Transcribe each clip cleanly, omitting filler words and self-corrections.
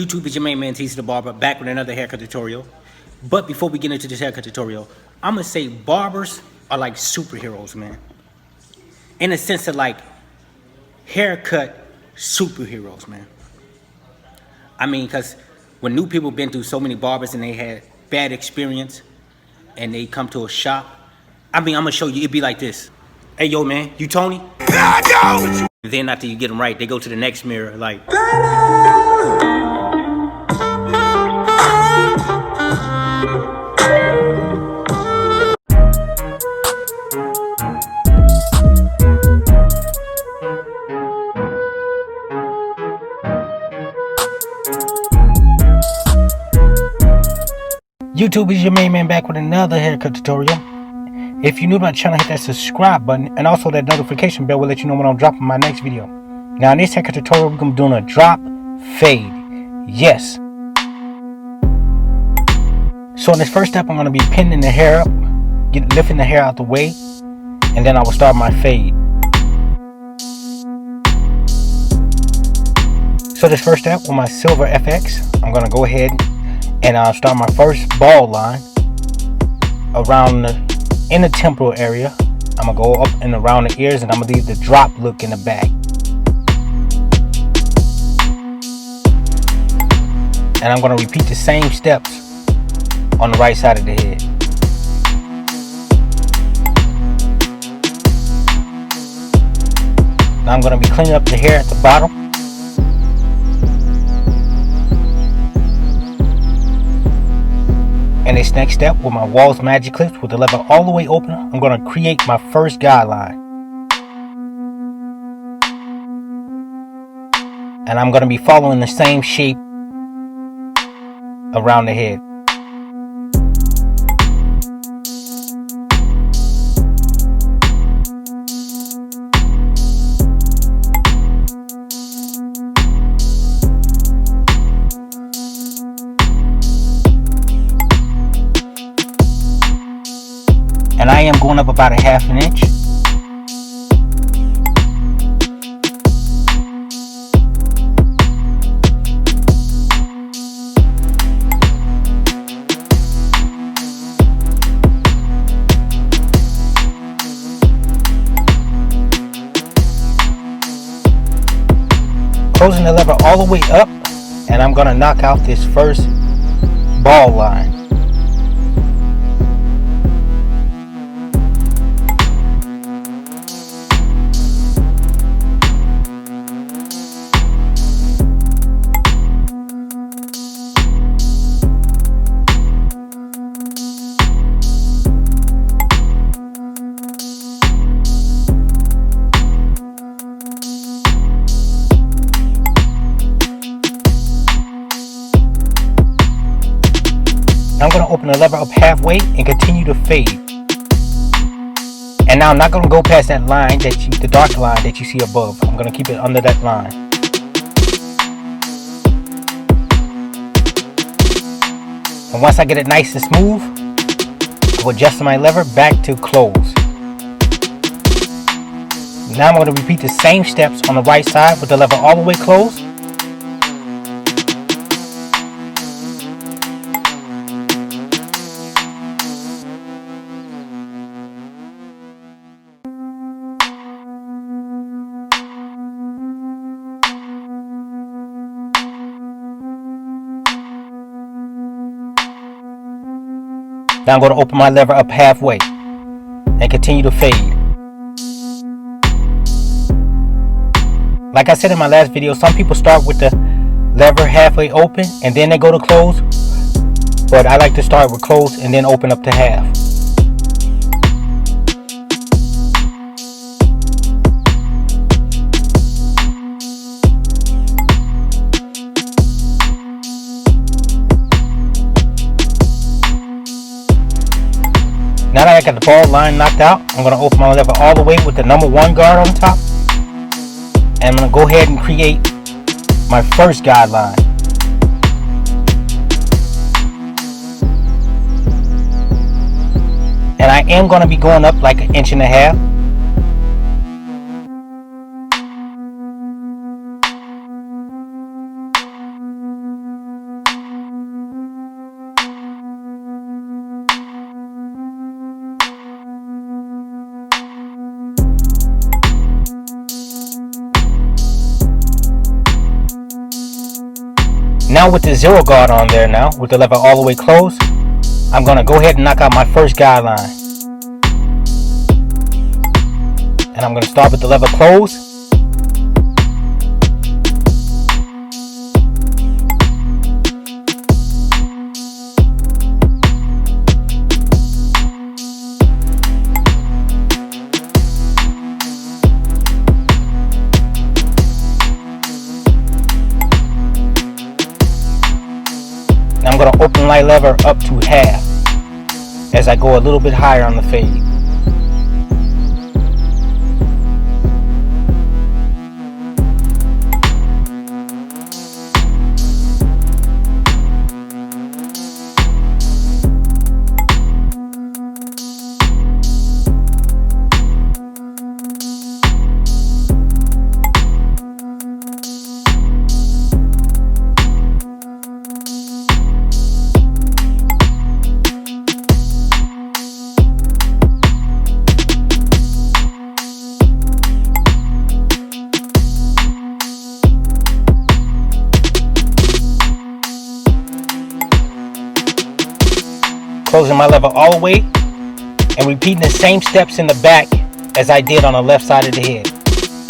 YouTube is your main man, TC the Barber, back with another haircut tutorial. But before we get into this haircut tutorial, I'm gonna say barbers are like superheroes, man. In a sense of like haircut superheroes, man. I mean, cause when new people been through so many barbers and they had bad experience and they come to a shop, I mean, I'm gonna show you, it'd be like this. Hey, yo, man, you Tony? Then after you get them right, they go to the next mirror like, YouTube is your main man, back with another haircut tutorial. If you're new to my channel, hit that subscribe button and also that notification bell will let you know when I'm dropping my next video. Now in this haircut tutorial, we're going to be doing a drop fade. Yes. So in this first step, I'm going to be pinning the hair up, lifting the hair out the way, and then I will start my fade. So this first step with my silver FX, I'm going to go ahead and I'll start my first ball line around in the temporal area. I'm gonna go up and around the ears, and I'm gonna leave the drop look in the back. And I'm gonna repeat the same steps on the right side of the head. Now I'm gonna be cleaning up the hair at the bottom. And this next step with my Walls Magic Clips with the lever all the way open, I'm going to create my first guideline. And I'm going to be following the same shape around the head. And I am going up about a ½ an inch. Closing the lever all the way up, and I'm going to knock out this first ball line. I'm going to open the lever up halfway and continue to fade. And now I'm not going to go past that line, the dark line that you see above. I'm going to keep it under that line. And once I get it nice and smooth, I will adjust my lever back to close. Now I'm going to repeat the same steps on the right side with the lever all the way closed. Now I'm going to open my lever up halfway and continue to fade. Like I said in my last video, some people start with the lever halfway open and then they go to close. But I like to start with close and then open up to half. Now that I got the ball line knocked out, I'm going to open my lever all the way with the number 1 guard on top. And I'm going to go ahead and create my first guideline. And I am going to be going up like 1.5 inches. Now with the zero guard on there now, with the lever all the way closed, I'm going to go ahead and knock out my first guideline. And I'm going to start with the lever closed. I'm going to open my lever up to half as I go a little bit higher on the fade. Closing my lever all the way and repeating the same steps in the back as I did on the left side of the head,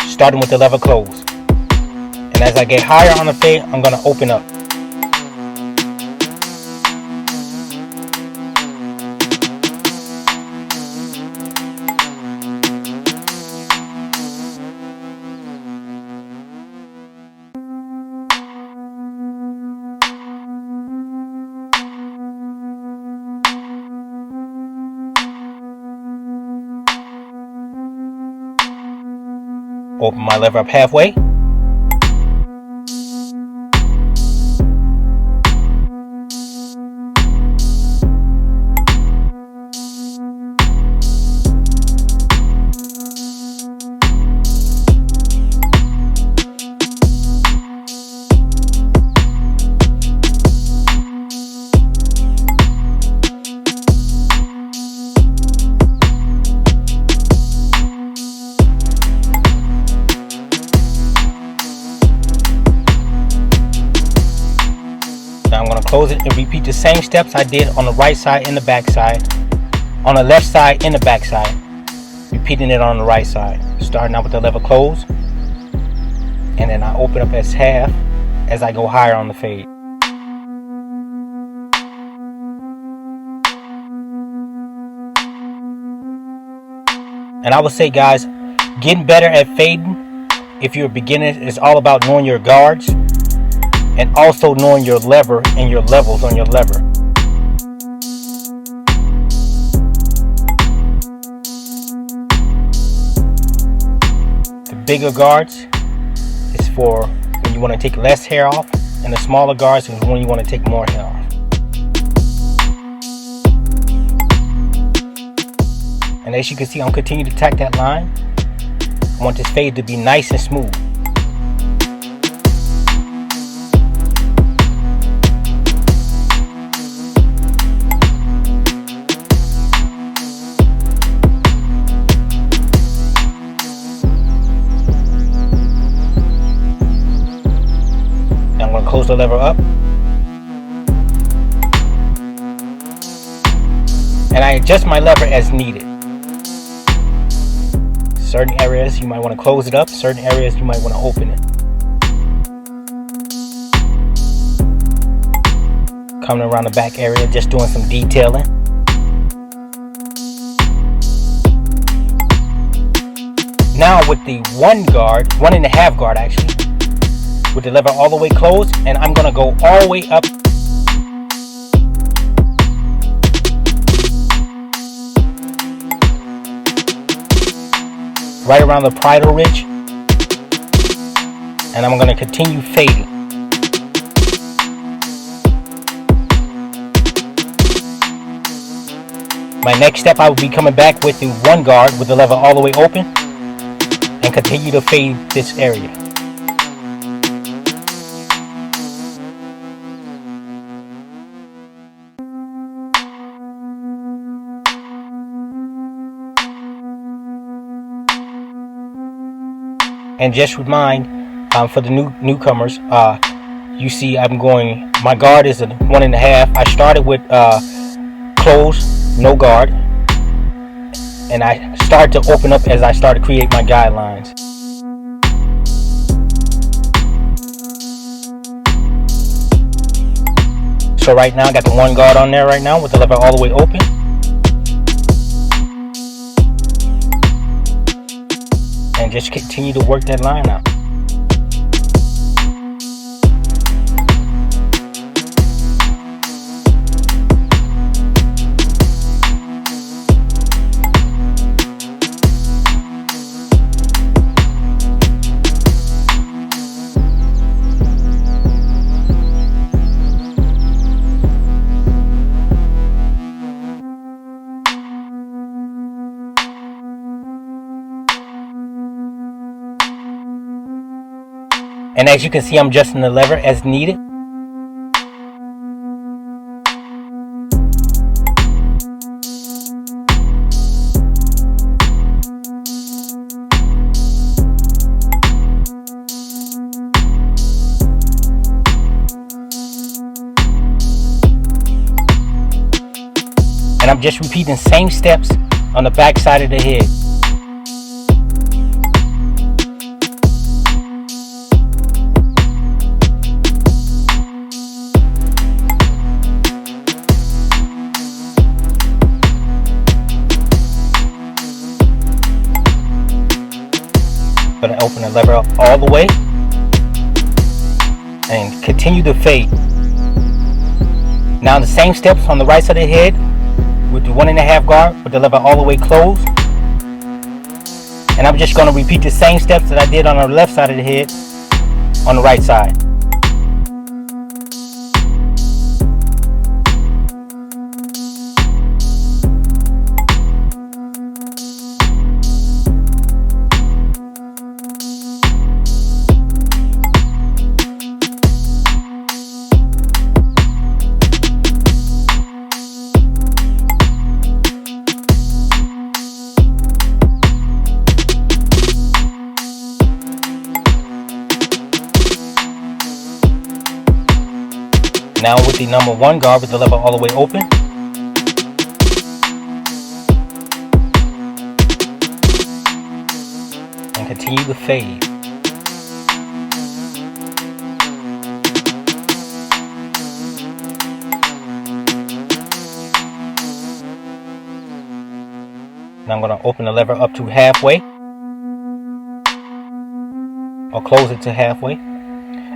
starting with the lever closed. And as I get higher on the fade, I'm going to open up. Open my lever up halfway. Now I'm going to close it and repeat the same steps I did on the right side and the back side, on the left side and the back side, repeating it on the right side, starting out with the lever closed, and then I open up as half as I go higher on the fade. And I would say, guys, getting better at fading, if you're a beginner, is all about knowing your guards and also knowing your lever and your levels on your lever. The bigger guards is for when you want to take less hair off, and the smaller guards is when you want to take more hair off. And as you can see, I'm continuing to tack that line. I want this fade to be nice and smooth. Now I'm going to close the lever up. And I adjust my lever as needed. Certain areas you might want to close it up, certain areas you might want to open it. Coming around the back area, just doing some detailing. Now with the 1.5 guard actually, with the lever all the way closed, and I'm going to go all the way up right around the parietal ridge, and I'm going to continue fading. My next step, I will be coming back with the 1 guard with the lever all the way open and continue to fade this area. And just remind, for the newcomers, you see I'm going, my guard is a 1.5. I started with closed, no guard, and I started to open up as I started to create my guidelines. So right now I got the 1 guard on there right now with the lever all the way open. And just continue to work that line out. And as you can see, I'm adjusting the lever as needed. And I'm just repeating the same steps on the back side of the head. Going to open the lever up all the way and continue to fade. Now the same steps on the right side of the head with the 1.5 guard with the lever all the way closed. And I'm just going to repeat the same steps that I did on the left side of the head on the right side. Now with the number 1 guard with the lever all the way open. And continue to fade. Now I'm going to open the lever up to halfway. Or close it to halfway.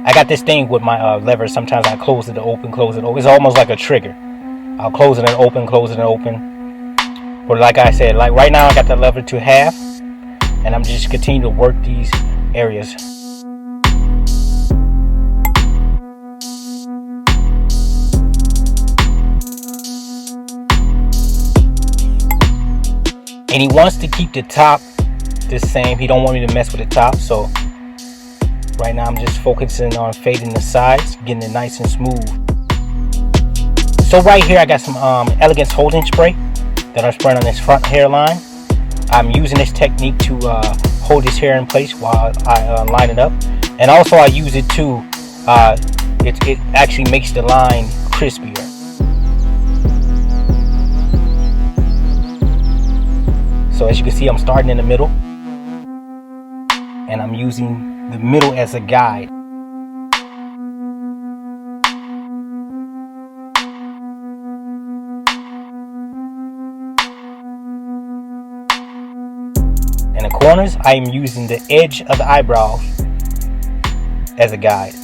I got this thing with my lever. Sometimes I close it to open, close it open. It's almost like a trigger. I'll close it and open, close it and open. But like I said, like right now I got the lever to half. And I'm just continuing to work these areas. And he wants to keep the top the same. He don't want me to mess with the top. So right now I'm just focusing on fading the sides, getting it nice and smooth. So right here I got some Elegance holding spray that I'm spraying on this front hairline. I'm using this technique to hold this hair in place while I line it up. And also I use it to, it actually makes the line crispier. So as you can see, I'm starting in the middle. And I'm using the middle as a guide. In the corners, I am using the edge of the eyebrows as a guide.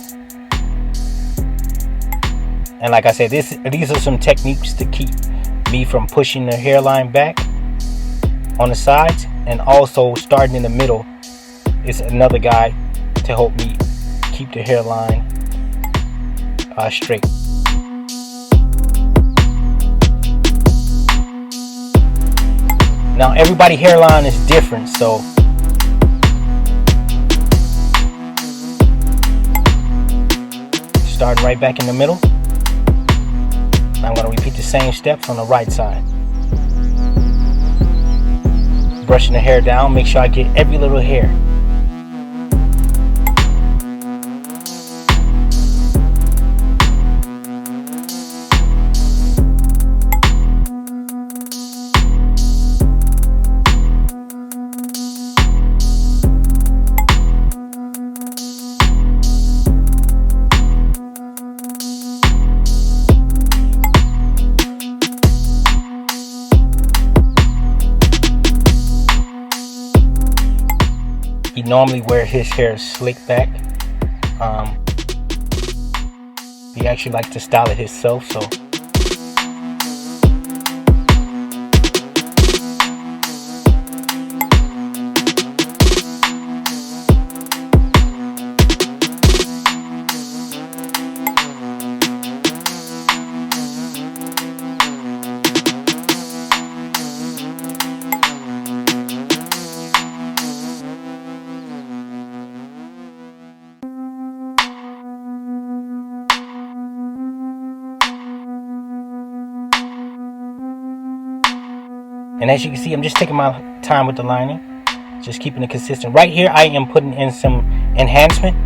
And like I said, these are some techniques to keep me from pushing the hairline back on the sides, and also starting in the middle is another guide to help me keep the hairline straight. Now everybody's hairline is different, so starting right back in the middle. I'm going to repeat the same steps on the right side. Brushing the hair down, make sure I get every little hair. normally wear his hair slicked back. He actually likes to style it himself, so and as you can see, I'm just taking my time with the lining, just keeping it consistent. Right here, I am putting in some enhancement,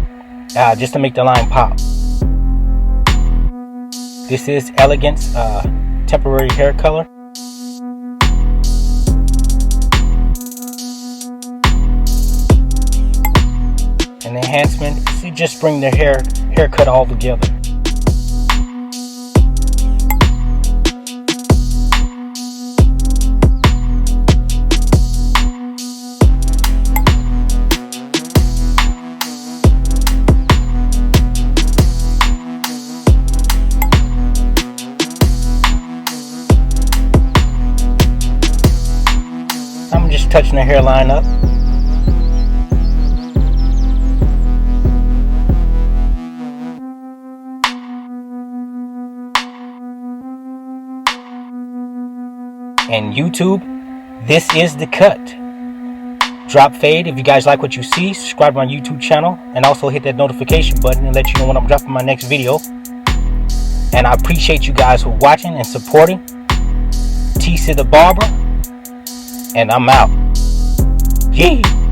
just to make the line pop. This is Elegance temporary hair color. And enhancement, you just bring the haircut all together. I'm just touching the hairline up. And YouTube, this is the cut. Drop fade. If you guys like what you see, subscribe to my YouTube channel and also hit that notification button and let you know when I'm dropping my next video. And I appreciate you guys for watching and supporting. TC the Barber, and I'm out. Yeah.